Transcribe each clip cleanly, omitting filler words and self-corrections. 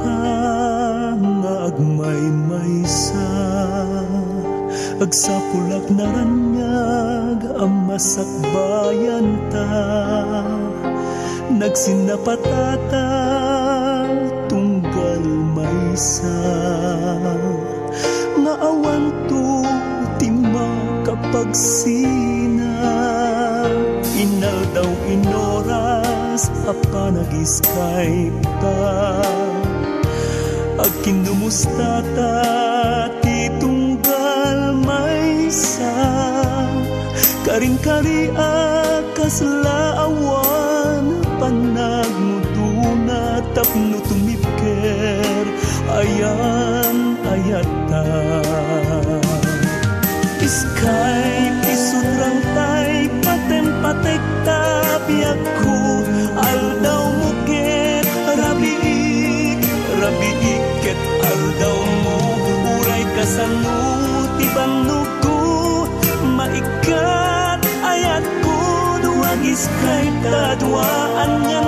ka nga agmay-maysa, agsapulak naranyag ang masakbayan ta, nagsinapatata tunggal maysa, nga awan to tima kapag sina, inal daw inoras apa nag-Skype ta, agkinumusta ta ti tunggal maysa, karing-kari kaslaawan panagmuduna tapno tumipker ayan ayata. Skype isudrang tay patem-patek tabiag ko, aldaw muket rabiik ket aldaw mo uray kasano tibannog ko, maikat ayat ko duwag Skype tadwaan yang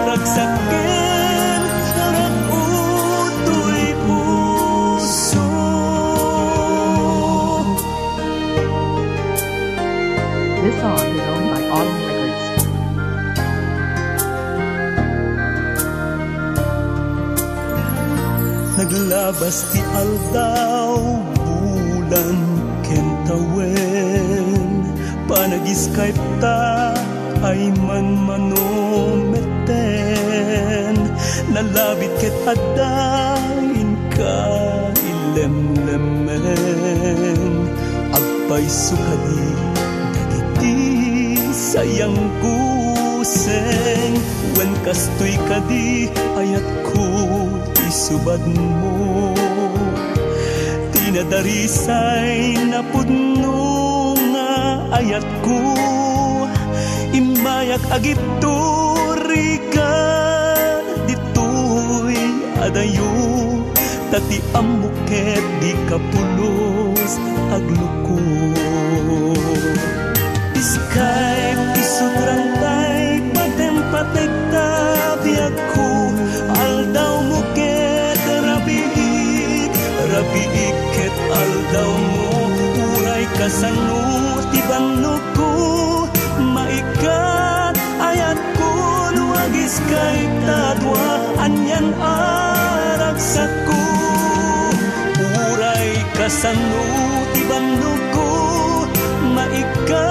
ragsaken ragutoy puso. This song is owned by Autumn Records. Naglabas ti aldaw bulan kentawen, panag-Skype ta ay man-manometen, nalabit ket adain ka ilemlemen, agpayso kadi dagiti sayang kuseng, wen kastoy kadi ayat ko isubad mo, tinadarisay na pudno nga ayat ko, imayak agituri ka ditoy adayo, tati ambuket di kapulos agluko. Skype isudrang tay patem-patek tabiag ko, aldaw muket rabiik ket aldaw mo uray kasano tibannog ko, maikat ayat ko luwag Skype tadwaan yan aragsak ko, uray kasano tibannog ko, maikat